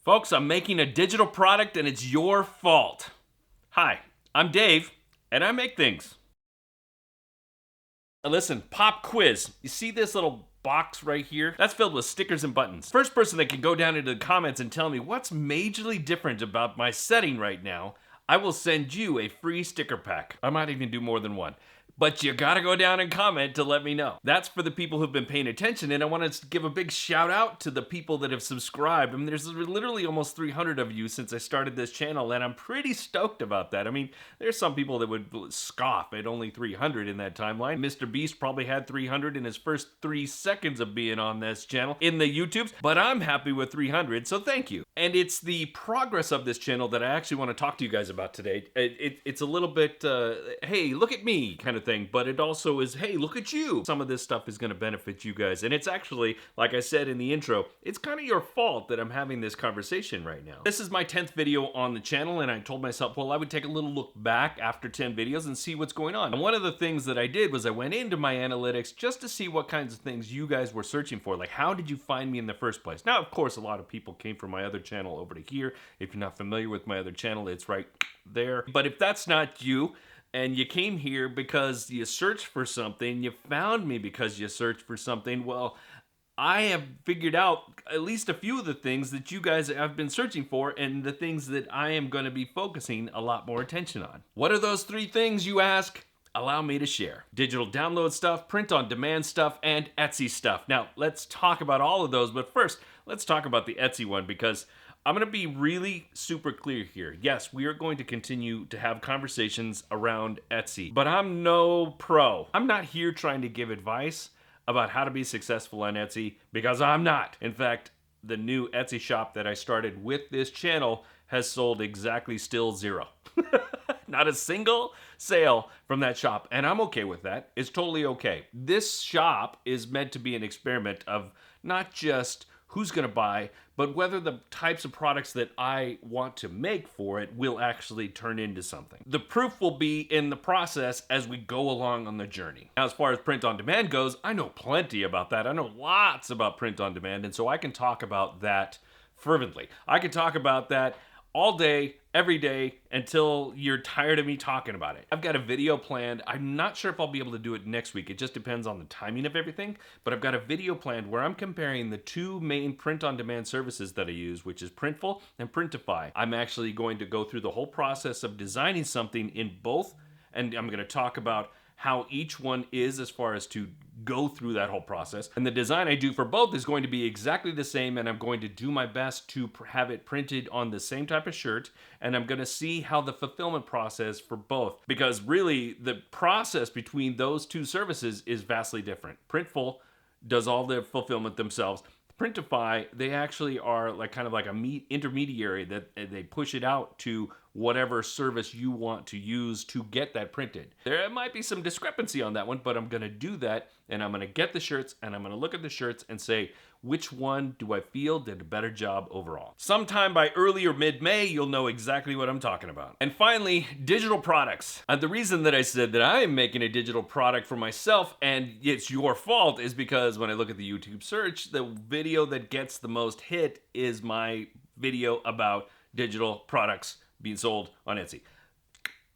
Folks, I'm making a digital product and it's your fault. Hi, I'm Dave, and I make things. Now listen, pop quiz. You see this little box right here? That's filled with stickers and buttons. First person that can go down into the comments and tell me what's majorly different about my setting right now, I will send you a free sticker pack. I might even do more than one. But you gotta go down and comment to let me know. That's for the people who've been paying attention, and I want to give a big shout out to the people that have subscribed. I mean, there's literally almost 300 of you since I started this channel, and I'm pretty stoked about that. I mean, there's some people that would scoff at only 300 in that timeline. Mr. Beast probably had 300 in his first 3 seconds of being on this channel in the YouTubes, but I'm happy with 300, so thank you. And it's the progress of this channel that I actually want to talk to you guys about today. It's a little bit, hey, look at me kind of thing, but it also is, hey, look at you. Some of this stuff is going to benefit you guys, and it's actually, like I said in the intro, it's kind of your fault that I'm having this conversation right now. This is my 10th video on the channel, and I told myself, well, I would take a little look back after 10 videos and see what's going on. And one of the things that I did was I went into my analytics just to see what kinds of things you guys were searching for. Like, how did you find me in the first place? Now, of course, a lot of people came from my other channel over to here. If you're not familiar with my other channel, it's right there. But if that's not you, and you came here because you searched for something, you found me because you searched for something, well, I have figured out at least a few of the things that you guys have been searching for and the things that I am going to be focusing a lot more attention on. What are those 3 things, you ask? Allow me to share. Digital download stuff, print-on-demand stuff, and Etsy stuff. Now, let's talk about all of those, but first, let's talk about the Etsy one because I'm going to be really super clear here. Yes, we are going to continue to have conversations around Etsy, but I'm no pro. I'm not here trying to give advice about how to be successful on Etsy because I'm not. In fact, the new Etsy shop that I started with this channel has sold exactly still 0. Not a single sale from that shop, and I'm okay with that. It's totally okay. This shop is meant to be an experiment of not just who's going to buy, but whether the types of products that I want to make for it will actually turn into something. The proof will be in the process as we go along on the journey. Now, as far as print on demand goes, I know plenty about that. I know lots about print on demand, and so I can talk about that fervently. I can talk about that all day, every day, until you're tired of me talking about it. I've got a video planned. I'm not sure if I'll be able to do it next week. It just depends on the timing of everything. But I've got a video planned where I'm comparing the 2 main print-on-demand services that I use, which is Printful and Printify. I'm actually going to go through the whole process of designing something in both, and I'm going to talk about how each one is as far as to go through that whole process. And the design I do for both is going to be exactly the same, and I'm going to do my best to have it printed on the same type of shirt, and I'm going to see how the fulfillment process for both, because really the process between those 2 services is vastly different. Printful does all the fulfillment themselves. Printify, they actually are like kind of like a intermediary that they push it out to whatever service you want to use to get that printed. There might be some discrepancy on that one, but I'm going to do that, and I'm going to get the shirts, and I'm going to look at the shirts and say, which one do I feel did a better job overall? Sometime by early or mid-May, you'll know exactly what I'm talking about. And finally, digital products. The reason that I said that I am making a digital product for myself and it's your fault is because when I look at the YouTube search, the video that gets the most hit is my video about digital products being sold on Etsy.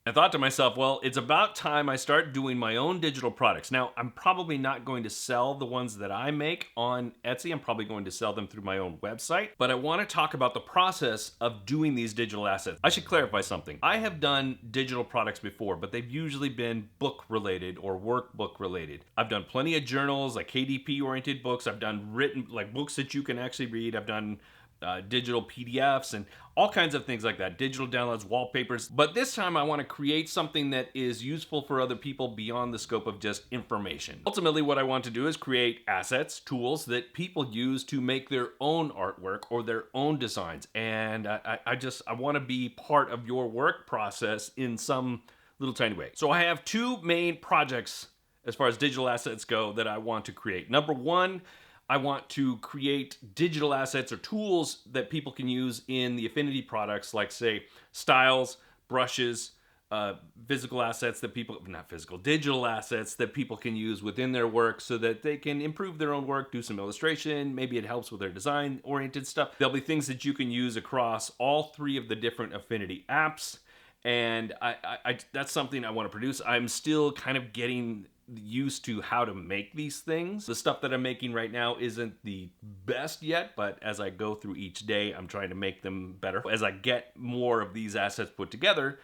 I thought to myself, well, it's about time I start doing my own digital products. Now, I'm probably not going to sell the ones that I make on Etsy. I'm probably going to sell them through my own website. But I want to talk about the process of doing these digital assets. I should clarify something. I have done digital products before, but they've usually been book related or workbook related. I've done plenty of journals, like KDP oriented books. I've done written, like books that you can actually read. I've done digital PDFs and all kinds of things like that, digital downloads, wallpapers. But this time I want to create something that is useful for other people beyond the scope of just information. Ultimately, what I want to do is create assets, tools that people use to make their own artwork or their own designs. And I want to be part of your work process in some little tiny way. So I have 2 main projects as far as digital assets go that I want to create. Number 1, I want to create digital assets or tools that people can use in the affinity products, like say styles, brushes, physical assets that people, not physical, digital assets that people can use within their work so that they can improve their own work, do some illustration. Maybe it helps with their design oriented stuff. There'll be things that you can use across all 3 of the different Affinity apps. And I that's something I want to produce. I'm still kind of getting used to how to make these things. The stuff that I'm making right now isn't the best yet, but as I go through each day, I'm trying to make them better. As I get more of these assets put together,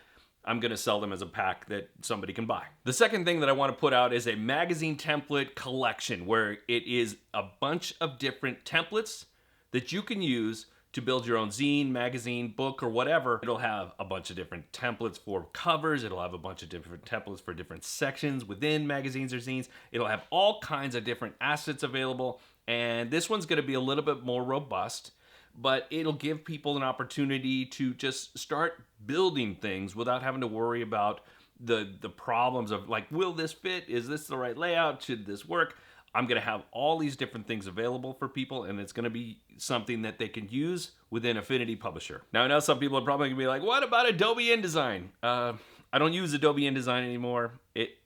I'm going to sell them as a pack that somebody can buy. The second thing that I want to put out is a magazine template collection where it is a bunch of different templates that you can use to build your own zine, magazine, book, or whatever. It'll have a bunch of different templates for covers. It'll have a bunch of different templates for different sections within magazines or zines. It'll have all kinds of different assets available. And this one's going to be a little bit more robust, but it'll give people an opportunity to just start building things without having to worry about the problems of like, will this fit? Is this the right layout? Should this work? I'm going to have all these different things available for people, and it's going to be something that they can use within Affinity Publisher. Now, I know some people are probably going to be like, what about Adobe InDesign? I don't use Adobe InDesign anymore.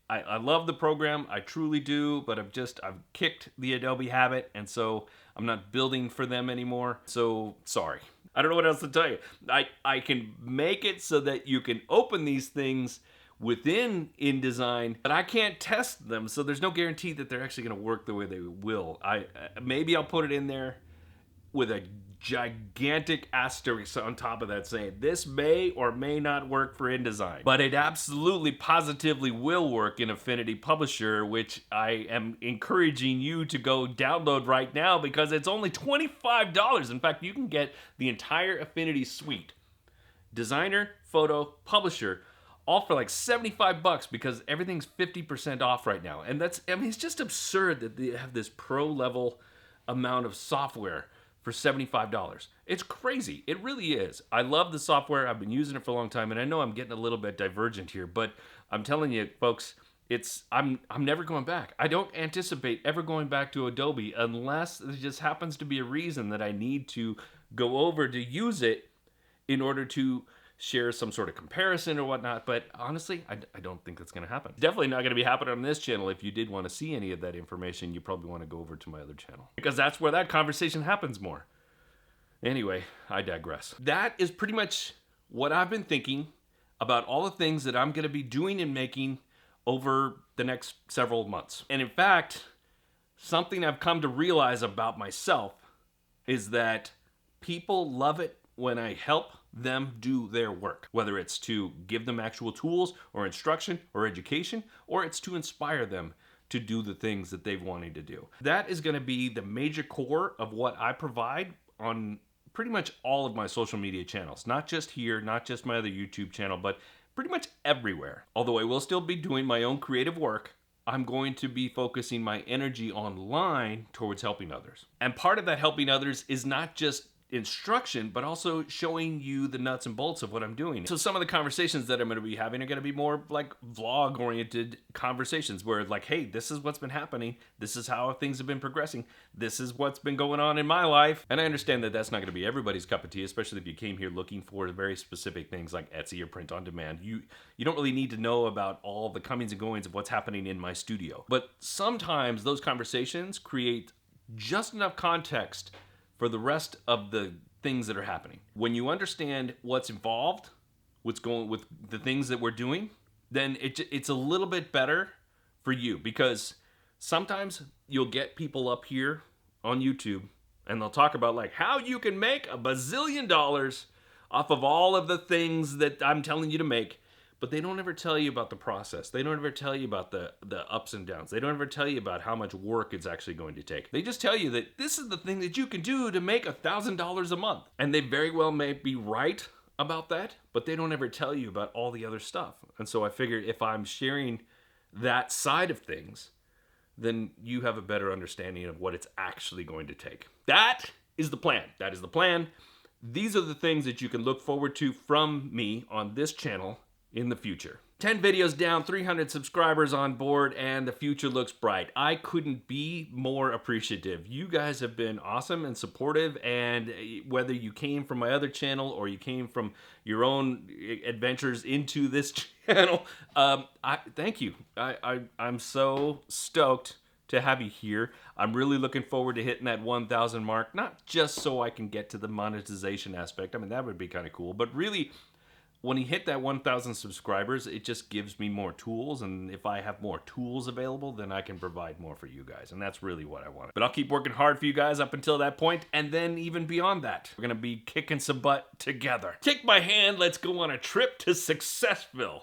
I love the program, I truly do, but I've kicked the Adobe habit, and so I'm not building for them anymore. So, sorry. I don't know what else to tell you. I can make it so that you can open these things within InDesign, but I can't test them, so there's no guarantee that they're actually going to work the way they will. Maybe I'll put it in there with a gigantic asterisk on top of that saying this may or may not work for InDesign, but it absolutely positively will work in Affinity Publisher, which I am encouraging you to go download right now because it's only $25. In fact, you can get the entire Affinity suite, Designer, Photo, Publisher, all for like $75 because everything's 50% off right now. And it's just absurd that they have this pro level amount of software for $75. It's crazy. It really is. I love the software. I've been using it for a long time, and I know I'm getting a little bit divergent here, but I'm telling you, folks, I'm never going back. I don't anticipate ever going back to Adobe unless there just happens to be a reason that I need to go over to use it in order to share some sort of comparison or whatnot, but honestly, I don't think that's going to happen. It's definitely not going to be happening on this channel. If you did want to see any of that information, you probably want to go over to my other channel, because that's where that conversation happens more. Anyway, I digress. That is pretty much what I've been thinking about all the things that I'm going to be doing and making over the next several months. And in fact, something I've come to realize about myself is that people love it when I help them do their work, whether it's to give them actual tools or instruction or education, or it's to inspire them to do the things that they've wanted to do. That is going to be the major core of what I provide on pretty much all of my social media channels. Not just here, not just my other YouTube channel, but pretty much everywhere. Although I will still be doing my own creative work, I'm going to be focusing my energy online towards helping others. And part of that helping others is not just instruction, but also showing you the nuts and bolts of what I'm doing. So some of the conversations that I'm going to be having are going to be more like vlog oriented conversations where like, hey, this is what's been happening. This is how things have been progressing. This is what's been going on in my life. And I understand that that's not going to be everybody's cup of tea, especially if you came here looking for very specific things like Etsy or print on demand. You don't really need to know about all the comings and goings of what's happening in my studio. But sometimes those conversations create just enough context for the rest of the things that are happening. When you understand what's involved, what's going with the things that we're doing, then it's a little bit better for you, because sometimes you'll get people up here on YouTube and they'll talk about like how you can make $1 bazillion off of all of the things that I'm telling you to make, but they don't ever tell you about the process. They don't ever tell you about the ups and downs. They don't ever tell you about how much work it's actually going to take. They just tell you that this is the thing that you can do to make $1,000 a month. And they very well may be right about that, but they don't ever tell you about all the other stuff. And so I figured if I'm sharing that side of things, then you have a better understanding of what it's actually going to take. That is the plan. That is the plan. These are the things that you can look forward to from me on this channel in the future. 10 videos down, 300 subscribers on board, and the future looks bright. I couldn't be more appreciative. You guys have been awesome and supportive, and whether you came from my other channel or you came from your own adventures into this channel, thank you. I'm so stoked to have you here. I'm really looking forward to hitting that 1,000 mark, not just so I can get to the monetization aspect. I mean, that would be kind of cool, but really, when he hit that 1,000 subscribers, it just gives me more tools, and if I have more tools available, then I can provide more for you guys, and that's really what I want. But I'll keep working hard for you guys up until that point, and then even beyond that. We're gonna be kicking some butt together. Take my hand, let's go on a trip to Successville.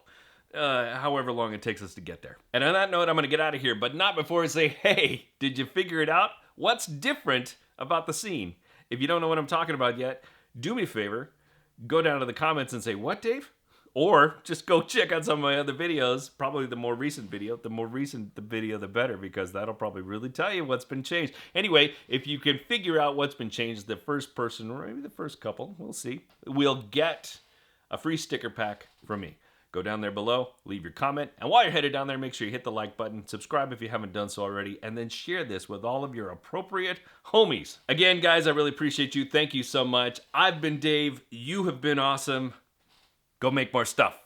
However long it takes us to get there. And on that note, I'm gonna get out of here, but not before I say, hey, did you figure it out? What's different about the scene? If you don't know what I'm talking about yet, do me a favor, go down to the comments and say, what, Dave? Or just go check out some of my other videos, probably the more recent video. The more recent the video, the better, because that'll probably really tell you what's been changed. Anyway, if you can figure out what's been changed, the first person, or maybe the first couple, we'll see, will get a free sticker pack from me. Go down there below, leave your comment, and while you're headed down there, make sure you hit the like button, subscribe if you haven't done so already, and then share this with all of your appropriate homies. Again, guys, I really appreciate you. Thank you so much. I've been Dave. You have been awesome. Go make more stuff.